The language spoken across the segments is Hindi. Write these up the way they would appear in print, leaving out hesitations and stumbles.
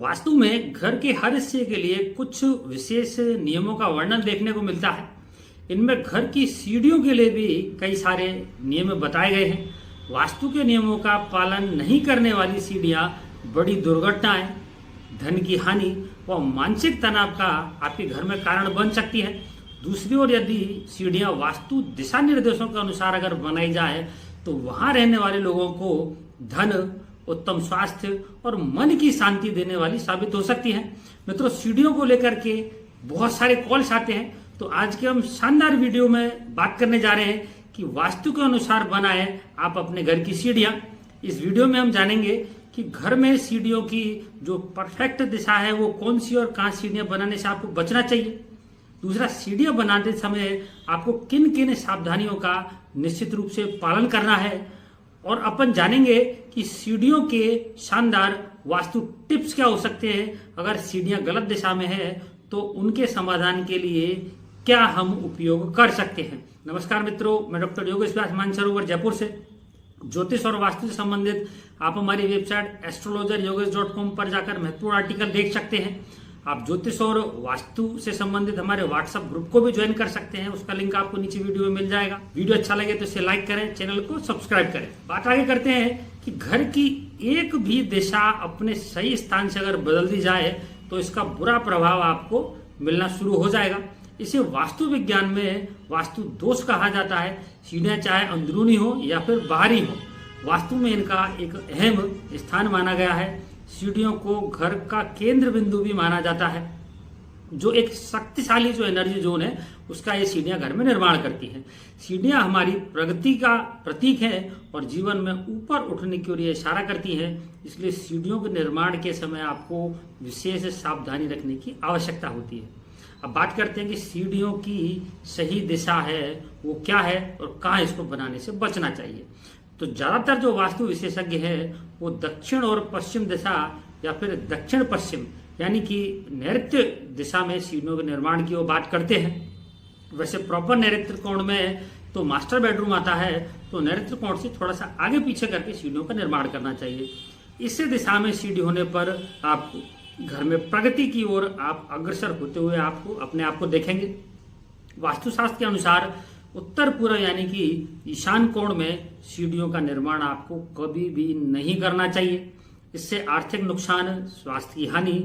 वास्तु में घर के हर हिस्से के लिए कुछ विशेष नियमों का वर्णन देखने को मिलता है। इनमें घर की सीढ़ियों के लिए भी कई सारे नियम बताए गए हैं। वास्तु के नियमों का पालन नहीं करने वाली सीढ़ियां बड़ी दुर्घटनाएं, धन की हानि व मानसिक तनाव का आपके घर में कारण बन सकती है। दूसरी ओर यदि सीढ़ियां वास्तु दिशा निर्देशों के अनुसार अगर बनाई जाए तो वहां रहने वाले लोगों को धन, उत्तम स्वास्थ्य और मन की शांति देने वाली साबित हो सकती है। मित्रों, सीढ़ियों को लेकर के बहुत सारे कॉल्स आते हैं, तो आज के हम शानदार वीडियो में बात करने जा रहे हैं कि वास्तु के अनुसार बनाए आप अपने घर की सीढ़ियां। इस वीडियो में हम जानेंगे कि घर में सीढ़ियों की जो परफेक्ट दिशा है वो कौन सी और कहां सीढ़ियां बनाने से आपको बचना चाहिए। दूसरा, सीढ़ियां बनाते समय आपको किन किन सावधानियों का निश्चित रूप से पालन करना है। और अपन जानेंगे कि सीढ़ियों के शानदार वास्तु टिप्स क्या हो सकते हैं। अगर सीढ़ियां गलत दिशा में है तो उनके समाधान के लिए क्या हम उपयोग कर सकते हैं। नमस्कार मित्रों, मैं डॉक्टर योगेश व्यास मानसरोवर जयपुर से। ज्योतिष और वास्तु से संबंधित आप हमारी वेबसाइट astrologeryogesh.com पर जाकर महत्वपूर्ण आर्टिकल देख सकते हैं। आप ज्योतिष और वास्तु से संबंधित हमारे व्हाट्सएप ग्रुप को भी ज्वाइन कर सकते हैं, उसका लिंक आपको नीचे वीडियो में मिल जाएगा। वीडियो अच्छा लगे तो इसे लाइक करें, चैनल को सब्सक्राइब करें। बात आगे करते हैं कि घर की एक भी दिशा अपने सही स्थान से अगर बदल दी जाए तो इसका बुरा प्रभाव आपको मिलना शुरू हो जाएगा। इसे वास्तु विज्ञान में वास्तु दोष कहा जाता है। सीढ़ियां चाहे अंदरूनी हो या फिर बाहरी हो, वास्तु में इनका एक अहम स्थान माना गया है। सीढ़ियों को घर का केंद्र बिंदु भी माना जाता है, जो एक शक्तिशाली जो एनर्जी जोन है उसका ये सीढ़ियां घर में निर्माण करती हैं। सीढ़ियां हमारी प्रगति का प्रतीक है और जीवन में ऊपर उठने की ओर ये इशारा करती हैं। इसलिए सीढ़ियों के निर्माण के समय आपको विशेष सावधानी रखने की आवश्यकता होती है। अब बात करते हैं कि सीढ़ियों की सही दिशा है वो क्या है और कहाँ इसको बनाने से बचना चाहिए। तो ज्यादातर जो वास्तु विशेषज्ञ है वो दक्षिण और पश्चिम दिशा या फिर दक्षिण पश्चिम यानी कि नैऋत्य दिशा में सीढ़ियों के निर्माण की वो बात करते हैं। वैसे प्रॉपर नैऋत्य कोण में तो मास्टर बेडरूम आता है, तो नैऋत्य कोण से थोड़ा सा आगे पीछे करके सीढ़ियों का निर्माण करना चाहिए। इस दिशा में सीढ़ी होने पर आप घर में प्रगति की ओर आप अग्रसर होते हुए आपको अपने आप को देखेंगे। वास्तुशास्त्र के अनुसार उत्तर पूर्व यानी कि ईशान कोण में सीढ़ियों का निर्माण आपको कभी भी नहीं करना चाहिए। इससे आर्थिक नुकसान, स्वास्थ्य की हानि,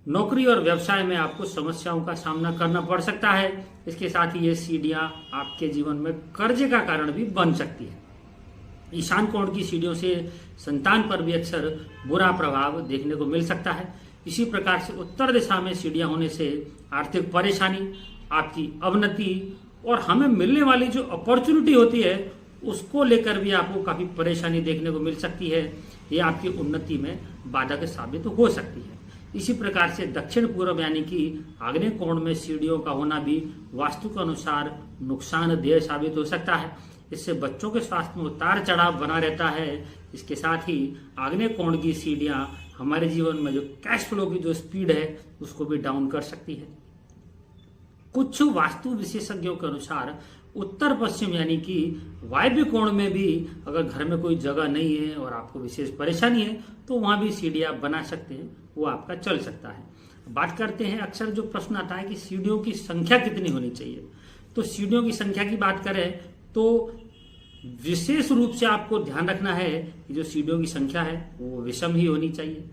नौकरी और व्यवसाय में आपको समस्याओं का सामना करना पड़ सकता है। इसके साथ ही ये सीढ़ियां आपके जीवन में कर्जे का कारण भी बन सकती है। ईशान कोण की सीढ़ियों से संतान पर भी अक्सर बुरा प्रभाव देखने को मिल सकता है। इसी प्रकार से उत्तर दिशा में सीढ़ियां होने से आर्थिक परेशानी, आपकी अवनति और हमें मिलने वाली जो अपॉर्चुनिटी होती है उसको लेकर भी आपको काफी परेशानी देखने को मिल सकती है। ये आपकी उन्नति में बाधक साबित हो सकती है। इसी प्रकार से दक्षिण पूर्व यानी कि आग्नेय कोण में सीढ़ियों का होना भी वास्तु के अनुसार नुकसानदेह साबित हो सकता है। इससे बच्चों के स्वास्थ्य में उतार चढ़ाव बना रहता है। इसके साथ ही आग्नेय कोण की सीढ़ियां हमारे जीवन में जो कैश फ्लो की जो स्पीड है उसको भी डाउन कर सकती है। कुछ वास्तु विशेषज्ञों के अनुसार उत्तर पश्चिम यानी कि वायव्य कोण में भी अगर घर में कोई जगह नहीं है और आपको विशेष परेशानी है तो वहां भी सीढ़ियां बना सकते हैं, वो आपका चल सकता है। बात करते हैं, अक्सर जो प्रश्न आता है कि सीढ़ियों की संख्या कितनी होनी चाहिए। तो सीढ़ियों की संख्या की बात करें तो विशेष रूप से आपको ध्यान रखना है कि जो सीढ़ियों की संख्या है वो विषम ही होनी चाहिए।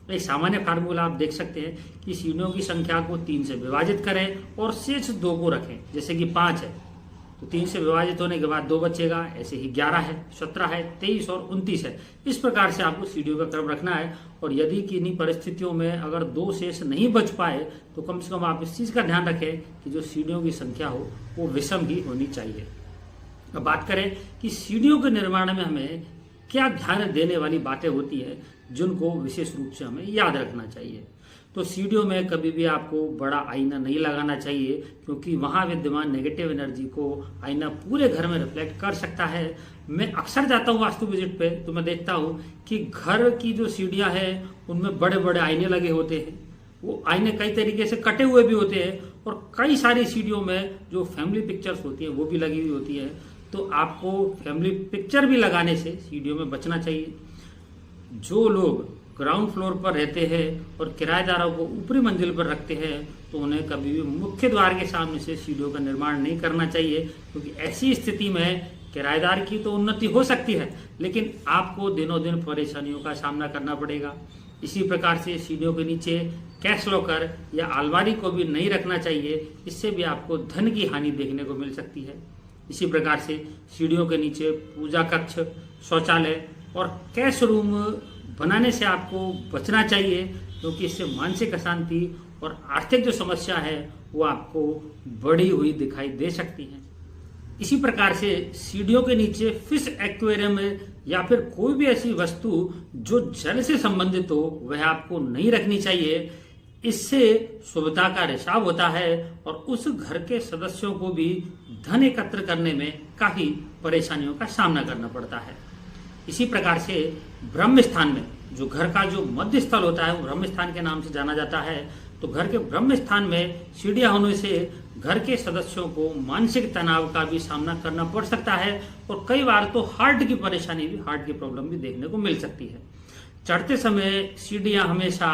एक सामान्य फार्मूला आप देख सकते हैं कि सीढ़ियों की संख्या को 3 से विभाजित करें और शेष 2 को रखें। जैसे कि 5 है तो 3 से विभाजित होने के बाद 2 बचेगा। ऐसे ही 11 है, 17 है, 23 और 29 है। इस प्रकार से आपको सीढ़ियों का क्रम रखना है। और यदि किन्हीं परिस्थितियों में अगर 2 शेष नहीं बच पाए तो कम से कम आप इस चीज का ध्यान रखें कि जो सीढ़ियों की संख्या हो वो विषम ही होनी चाहिए। अब बात करें कि सीढ़ियों के निर्माण में हमें क्या ध्यान देने वाली बातें होती है जिनको विशेष रूप से हमें याद रखना चाहिए। तो सीढ़ियों में कभी भी आपको बड़ा आईना नहीं लगाना चाहिए, क्योंकि वहां विद्यमान नेगेटिव एनर्जी को आईना पूरे घर में रिफ्लेक्ट कर सकता है। मैं अक्सर जाता हूँ वास्तु विजिट पे तो मैं देखता हूँ कि घर की जो सीढ़ियां हैं उनमें बड़े बड़े आईने लगे होते हैं। वो आईने कई तरीके से कटे हुए भी होते हैं और कई सारी सीढ़ियों में जो फैमिली पिक्चर्स होती है वो भी लगी हुई होती है। तो आपको फैमिली पिक्चर भी लगाने से सीढ़ियों में बचना चाहिए। जो लोग ग्राउंड फ्लोर पर रहते हैं और किराएदारों को ऊपरी मंजिल पर रखते हैं तो उन्हें कभी भी मुख्य द्वार के सामने से सीढ़ियों का निर्माण नहीं करना चाहिए, क्योंकि ऐसी स्थिति में किराएदार की तो उन्नति हो सकती है लेकिन आपको दिनों दिन परेशानियों का सामना करना पड़ेगा। इसी प्रकार से सीढ़ियों के नीचे कैश लॉकर या अलमारी को भी नहीं रखना चाहिए, इससे भी आपको धन की हानि देखने को मिल सकती है। इसी प्रकार से सीढ़ियों के नीचे पूजा कक्ष, शौचालय और कैश रूम बनाने से आपको बचना चाहिए, क्योंकि इससे मानसिक अशांति और आर्थिक जो समस्या है वो आपको बढ़ी हुई दिखाई दे सकती है। इसी प्रकार से सीढ़ियों के नीचे फिश एक्वेरियम या फिर कोई भी ऐसी वस्तु जो जल से संबंधित हो वह आपको नहीं रखनी चाहिए। इससे शुभता का रिसाव होता है और उस घर के सदस्यों को भी धन एकत्र करने में काफी परेशानियों का सामना करना पड़ता है। इसी प्रकार से ब्रह्म स्थान में, जो घर का जो मध्य स्थल होता है वो ब्रह्म स्थान के नाम से जाना जाता है, तो घर के ब्रह्म स्थान में सीढ़ियां होने से घर के सदस्यों को मानसिक तनाव का भी सामना करना पड़ सकता है और कई बार तो हार्ट की परेशानी भी, हार्ट की प्रॉब्लम भी देखने को मिल सकती है। चढ़ते समय सीढ़ियां हमेशा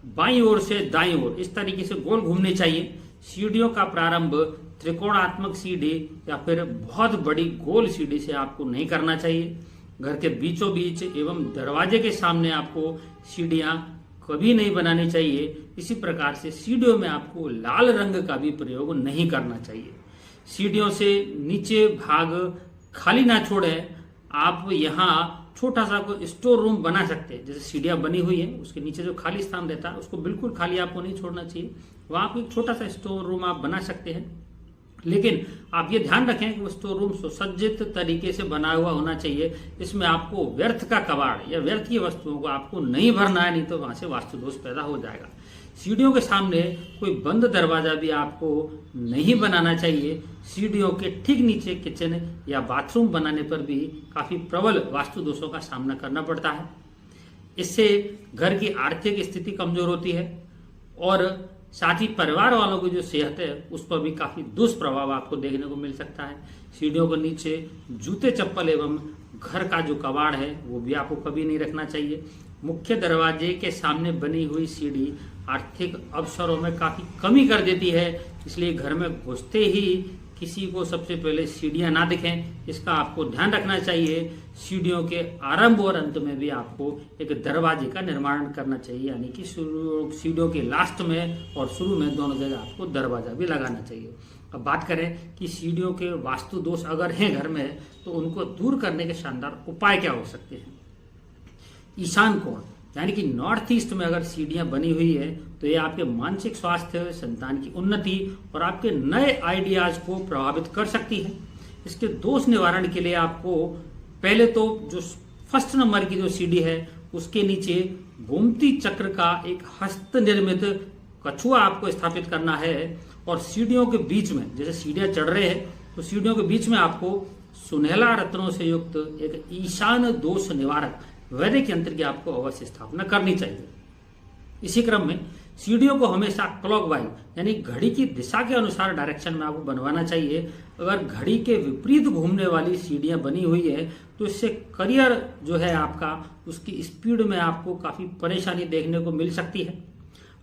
बाईं ओर से दाईं ओर इस तरीके से गोल घूमनी चाहिए। सीढ़ियों का प्रारंभ त्रिकोणात्मक सीढ़ी या फिर बहुत बड़ी गोल सीढ़ी से आपको नहीं करना चाहिए। घर के बीचों बीच एवं दरवाजे के सामने आपको सीढ़ियां कभी नहीं बनानी चाहिए। इसी प्रकार से सीढ़ियों में आपको लाल रंग का भी प्रयोग नहीं करना चाहिए। सीढ़ियों से नीचे भाग खाली ना छोड़ें। आप यहाँ छोटा सा कोई स्टोर रूम बना सकते हैं। जैसे सीढ़ियां बनी हुई है उसके नीचे जो खाली स्थान रहता है उसको बिल्कुल खाली आपको नहीं छोड़ना चाहिए। वहां आप एक छोटा सा स्टोर रूम आप बना सकते हैं, लेकिन आप ये ध्यान रखें कि वो स्टोर रूम सुसज्जित तरीके से बना हुआ होना चाहिए। इसमें आपको व्यर्थ का कबाड़ या व्यर्थ की वस्तुओं को आपको नहीं भरना है, नहीं तो वहां से वास्तु दोष पैदा हो जाएगा। सीढ़ियों के सामने कोई बंद दरवाजा भी आपको नहीं बनाना चाहिए। सीढ़ियों के ठीक नीचे किचन या बाथरूम बनाने पर भी काफी प्रबल वास्तु दोषों का सामना करना पड़ता है। इससे घर की आर्थिक स्थिति कमजोर होती है और साथ ही परिवार वालों की जो सेहत है उस पर भी काफी दुष्प्रभाव आपको देखने को मिल सकता है। सीढ़ियों के नीचे जूते चप्पल एवं घर का जो कबाड़ है वो भी आपको कभी नहीं रखना चाहिए। मुख्य दरवाजे के सामने बनी हुई सीढ़ी आर्थिक अवसरों में काफी कमी कर देती है, इसलिए घर में घुसते ही किसी को सबसे पहले सीढ़ियां ना दिखें, इसका आपको ध्यान रखना चाहिए। सीढ़ियों के आरंभ और अंत में भी आपको एक दरवाजे का निर्माण करना चाहिए, यानी कि सीढ़ियों के लास्ट में और शुरू में दोनों जगह आपको दरवाजा भी लगाना चाहिए। अब बात करें कि सीढ़ियों के वास्तु दोष अगर हैं घर में तो उनको दूर करने के शानदार उपाय क्या हो सकते हैं। ईशान कोण यानी कि नॉर्थ ईस्ट में अगर सीढ़ियां बनी हुई है तो ये आपके मानसिक स्वास्थ्य, संतान की उन्नति और आपके नए आइडियाज को प्रभावित कर सकती है। इसके दोष निवारण के लिए आपको पहले तो जो फर्स्ट नंबर की जो सीढ़ी है उसके नीचे गोमती चक्र का एक हस्त निर्मित कछुआ आपको स्थापित करना है और सीढ़ियों के बीच में, जैसे सीढ़ियां चढ़ रहे हैं तो सीढ़ियों के बीच में आपको सुनहला रत्नों से युक्त एक ईशान दोष निवारक वैदिक यंत्र की आपको अवश्य स्थापना करनी चाहिए। इसी क्रम में सीढ़ियों को हमेशा क्लॉकवाइज यानी घड़ी की दिशा के अनुसार डायरेक्शन में आपको बनवाना चाहिए। अगर घड़ी के विपरीत घूमने वाली सीढ़ियां बनी हुई है तो इससे करियर जो है आपका, उसकी स्पीड में आपको काफी परेशानी देखने को मिल सकती है।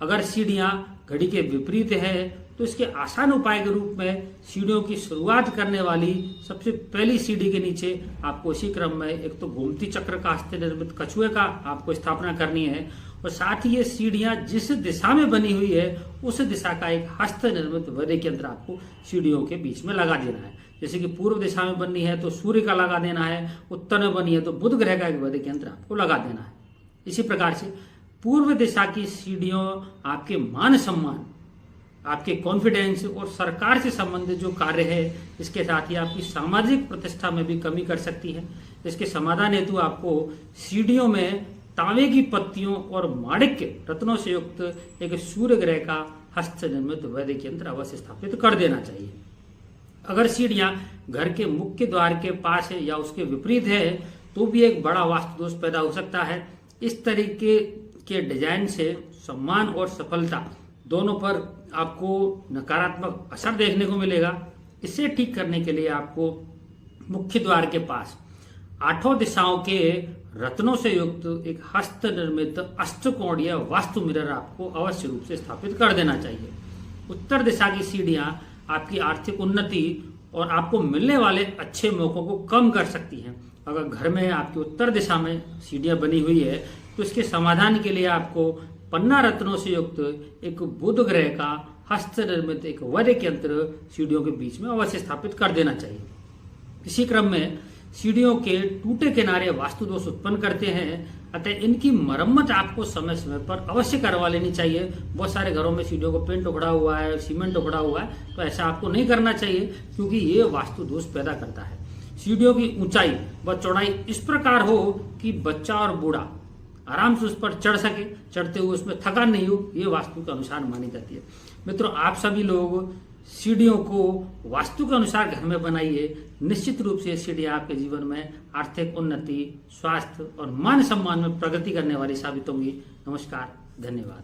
अगर सीढ़ियां घड़ी के विपरीत है तो इसके आसान उपाय के रूप में सीढ़ियों की शुरुआत करने वाली सबसे पहली सीढ़ी के नीचे आपको इसी क्रम में एक तो गोमती चक्र का हस्त निर्मित कछुए का आपको स्थापना करनी है और साथ ही ये सीढ़ियां जिस दिशा में बनी हुई है उस दिशा का एक हस्त निर्मित वैदिक यंत्र आपको सीढ़ियों के बीच में लगा देना है। जैसे कि पूर्व दिशा में बननी है तो सूर्य का लगा देना है, उत्तर में बनी है तो बुध ग्रह का एक वैदिक यंत्र आपको लगा देना है। इसी प्रकार से पूर्व दिशा की सीढ़ियों आपके मान सम्मान, आपके कॉन्फिडेंस और सरकार से संबंधित जो कार्य है इसके साथ ही आपकी सामाजिक प्रतिष्ठा में भी कमी कर सकती है। इसके समाधान हेतु आपको सीढ़ियों में तांबे की पत्तियों और माणिक्य रत्नों से युक्त एक सूर्य ग्रह का हस्त निर्मित वैदिक यंत्र अवश्य स्थापित कर देना चाहिए। अगर सीढ़ियां घर के मुख्य द्वार के पास है या उसके विपरीत है तो भी एक बड़ा वास्तु दोष पैदा हो सकता है। इस तरीके के डिजाइन से सम्मान और सफलता दोनों पर आपको नकारात्मक असर देखने को मिलेगा। इसे ठीक करने के लिए आपको मुख्य द्वार के पास आठों दिशाओं के रत्नों से युक्त एक हस्त निर्मित अष्टकोणीय वास्तु मिरर आपको अवश्य रूप से स्थापित कर देना चाहिए। उत्तर दिशा की सीढ़ियां आपकी आर्थिक उन्नति और आपको मिलने वाले अच्छे मौकों को कम कर सकती हैं। अगर घर में आपकी उत्तर दिशा में सीढ़ियां बनी हुई है तो इसके समाधान के लिए आपको पन्ना रत्नों से युक्त एक बुध ग्रह का हस्त निर्मित एक वैदिक यंत्र सीढ़ियों के बीच में अवश्य स्थापित कर देना चाहिए। इसी क्रम में सीढ़ियों के टूटे किनारे वास्तु दोष उत्पन्न करते हैं, अतः इनकी मरम्मत आपको समय समय पर अवश्य करवा लेनी चाहिए। बहुत सारे घरों में सीढ़ियों को पेंट उखड़ा हुआ है, सीमेंट उखड़ा हुआ है, तो ऐसा आपको नहीं करना चाहिए क्योंकि ये वास्तु दोष पैदा करता है। सीढ़ियों की ऊंचाई व चौड़ाई इस प्रकार हो कि बच्चा और बूढ़ा आराम से उस पर चढ़ सके, चढ़ते हुए उसमें थकान नहीं हो, ये वास्तु के अनुसार मानी जाती है। मित्रों, आप सभी लोग सीढ़ियों को वास्तु के अनुसार घर में बनाइए। निश्चित रूप से ये सीढ़ियां आपके जीवन में आर्थिक उन्नति, स्वास्थ्य और मान सम्मान में प्रगति करने वाली साबित होंगी। नमस्कार, धन्यवाद।